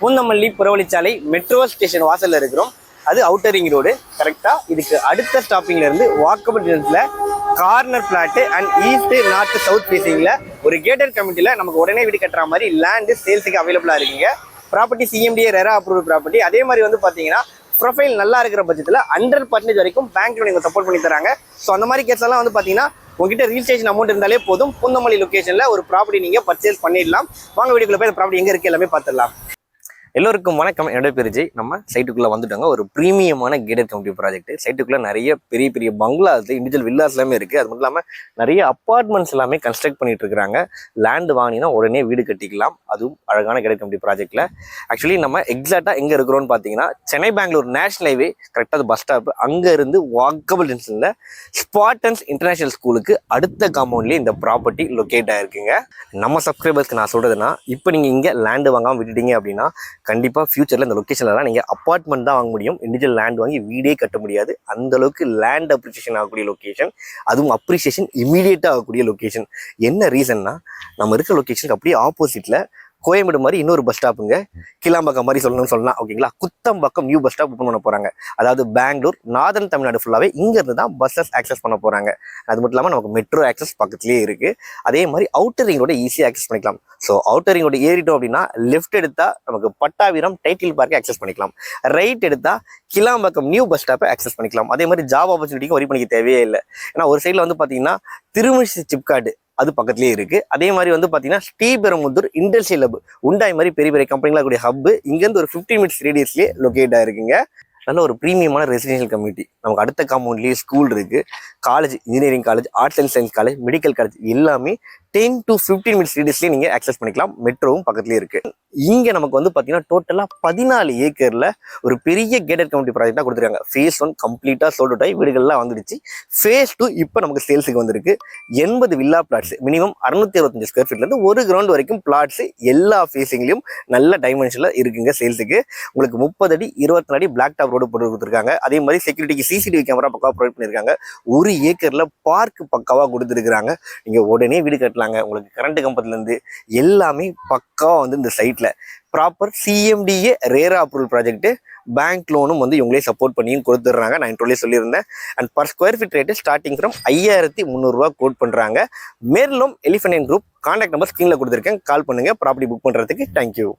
Poonamallee புறவழிச்சாலை metro station வாசல்ல இருக்கிறோம். அது அவுட்டர் ரிங் ரோடு கரெக்டா. இதுக்கு அடுத்த ஸ்டாப்பிங்ல இருந்து வாக்கபிள் டிஸ்டன்ஸ்ல corner plot and east north south ஃபேசிங்ல ஒரு கேட்டட் கமிட்டில நமக்கு உடனே வீடு கட்டுற மாதிரி லேண்டு சேல்ஸுக்கு அவைலபிளா இருக்குங்க. Property CMDA RERA approval property. அதே மாதிரி வந்து பாத்தீங்கன்னா ப்ரொஃபைல் நல்லா இருக்கிற பட்சத்தில் 100% வரைக்கும் பேங்க் நீங்கள் சப்போர்ட் பண்ணி தராங்க. ஸோ அந்த மாதிரி கேஸ் எல்லாம் வந்து பார்த்தீங்கன்னா உங்ககிட்ட ரிஜிஸ்ட்ரேஷன் அமௌண்ட் இருந்தாலே போதும், பூந்தமல்லி லொகேஷனில் ஒரு ப்ராப்பர்ட்டி நீங்கள் பர்ச்சேஸ் பண்ணிடலாம். வாங்க வீடியோக்குள்ள போய் அந்த ப்ராப்பர்ட்டி எங்கே இருக்குது எல்லாமே பார்த்துடலாம். எல்லோருக்கும் வணக்கம். என்னோட பேர் ஜெய். நம்ம சைட்டுக்குள்ளே வந்துட்டாங்க. ஒரு ப்ரீமியமான கேட்டட் கமிட்டி ப்ராஜெக்ட். சைட்டுக்குள்ளே நிறைய பெரிய பெரிய பங்களாஸ், இண்டிவிஜுவல் வில்லாஸ் எல்லாமே இருக்குது. அது மட்டும் இல்லாமல் நிறைய அப்பார்ட்மெண்ட்ஸ் எல்லாமே கன்ஸ்ட்ரக்ட் பண்ணிட்டு இருக்கிறாங்க. லேண்டு வாங்கினா உடனே வீடு கட்டிக்கலாம். அதுவும் அழகான கேட்டட் கமிட்டி ப்ராஜெக்ட்டில். ஆக்சுவலி நம்ம எக்ஸாக்டாக எங்கே இருக்கிறோன்னு பார்த்தீங்கன்னா சென்னை பெங்களூர் நேஷனல் ஹைவே கரெக்டாக அது பஸ் ஸ்டாப். அங்கேருந்து வாக்கபிள் டிஸ்டன்ஸில் ஸ்பார்டன்ஸ் இன்டர்நேஷனல் ஸ்கூலுக்கு அடுத்த காம்பவுண்ட்லேயே இந்த ப்ராப்பர்ட்டி லொக்கேட் ஆகிருக்குங்க. நம்ம சப்ஸ்கிரைபர்ஸ்க்கு நான் சொல்கிறதுனா, இப்போ நீங்கள் இங்கே லேண்டு வாங்காமல் விட்டுட்டீங்க அப்படின்னா கண்டிப்பாக ஃபியூச்சரில் இந்த லொக்கேஷன்லாம் நீங்கள் அப்பார்ட்மெண்ட் தான் வாங்க முடியும். இண்டிவிஜுவல் லேண்ட் வாங்கி வீடே கட்ட முடியாது. அந்த அளவுக்கு லேண்ட் அப்ரிசியேஷன் ஆகக்கூடிய லொக்கேஷன், அதுவும் அப்ரிசியேஷன் இமீடியட்டாக ஆகக்கூடிய லொக்கேஷன். என்ன ரீசன்னா, நம்ம இருக்க லொக்கேஷனுக்கு அப்படியே ஆப்போசிட்டில் கோயம்பேடு மாதிரி இன்னொரு பஸ் ஸ்டாப்புங்க, கிளாம்பாக்கம் மாதிரி சொல்லணும்னு சொல்லலாம். ஓகேங்களா, Kuthambakkam new bus stop open பண்ண போகிறாங்க. அதாவது பெங்களூர் நார்தன் தமிழ்நாடு ஃபுல்லாகவே இங்கேருந்து தான் பஸ்ஸஸ் ஆக்சஸ் பண்ண போகிறாங்க. அது மட்டும் இல்லாமல் நமக்கு மெட்ரோ ஆக்சஸ் பக்கத்துலேயே இருக்குது. அதே மாதிரி அவுட்டர் ரிங்கோட ஈஸியாக ஆக்சஸ் பண்ணிக்கலாம். ஸோ அவுட்டர் ரிங்கோட ஏறிட்டோம் அப்படின்னா லெஃப்ட் எடுத்தால் நமக்கு பட்டாபிராம் டைட்டில் பார்க்கை ஆக்சஸ் பண்ணிக்கலாம். ரைட் எடுத்தால் கிளாம்பாக்கம் நியூ பஸ் ஸ்டாப்பை ஆக்சஸ் பண்ணிக்கலாம். அதே மாதிரி ஜாப் ஆப்பர்ச்சுனிட்டிக்கும் வரி பண்ணிக்க தேவையே இல்லை. ஏன்னா ஒரு சைடில் வந்து பார்த்தீங்கன்னா திருமிஷி சிப்கார்டு அது பக்கத்துலேயே இருக்குது. அதே மாதிரி வந்து பார்த்தீங்கன்னா ஸ்ரீபெரும்புதூர் இண்டஸ்ட்ரியல் ஹப், உண்டாய் மாதிரி பெரிய பெரிய கம்பெனிலாம் கூடிய ஹப் இங்கேருந்து ஒரு 15 மினிட்ஸ் ரேடியஸ்லேயே லொக்கேட் ஆகிருக்குங்க. நல்ல ஒரு ப்ரீமியமான ரெசிடென்ஷியல் கம்யூனிட்டி. நமக்கு அடுத்த காம்பவுண்ட்லேயே ஸ்கூல் இருக்குது, college, engineering college, arts and science college, medical college எல்லாமே 10 to 15 மினிட்ஸ் ரேடியஸ்லேயே நீங்கள் ஆக்சஸ் பண்ணிக்கலாம். மெட்ரோவும் பக்கத்துலேயே இருக்குது. இங்கே நமக்கு வந்து பார்த்தீங்கன்னா டோட்டலாக 14 ஏக்கரில் ஒரு பெரிய கேட்டட் கம்யூனிட்டி ப்ராஜெக்டாக கொடுத்துருக்காங்க. ஃபேஸ் 1 கம்ப்ளீட்டாக சோல்ட் அவுட் ஆகி வீடுகள்லாம் வந்துடுச்சு. ஃபேஸ் 2 இப்போ நமக்கு சேல்ஸுக்கு வந்திருக்கு. 80 வில்லா பிளாட்ஸ், மினிமம் 625 ஸ்கொயர் ஃபீட்லேருந்து 1 கிரவுண்ட் வரைக்கும் பிளாட்ஸ் எல்லா ஃபேஸிங்லையும் நல்ல டைமென்ஷனில் இருக்குங்க சேல்ஸுக்கு. உங்களுக்கு 30 அடி 24 அடி பிளாக் டாப் ரோடு போட்டு கொடுத்துருக்காங்க. அதே மாதிரி செக்யூரிட்டிக்கு சிசிடிவி கேமரா பக்காவாக ப்ரொவைட் பண்ணியிருக்காங்க. 1 ஏக்கரில் பார்க் பக்காவாக கொடுத்துருக்குறாங்க. நீங்கள் உடனே வீடு கட்டலாங்க. உங்களுக்கு கரண்ட் கம்பத்துலேருந்து எல்லாமே பக்காவாக வந்து இந்த சைட்டில் proper CMDA RERA approval project. Bank லோனும் வந்து இவங்களே சப்போர்ட் பண்ணியும் கொடுத்துட்றாங்க. நான் இன்ட்ரோலே சொல்லியிருந்தேன். And per square feet rate starting from 5300 quote பண்ணுறாங்க. மேலும் எலிஃபென்ட் குரூப் கான்டாக்ட் நம்பர் ஸ்க்ரீனில் கொடுத்துருக்கேன். கால் பண்ணுங்கள் ப்ராப்பர்ட்டி புக் பண்ணுறதுக்கு. தேங்க்யூ.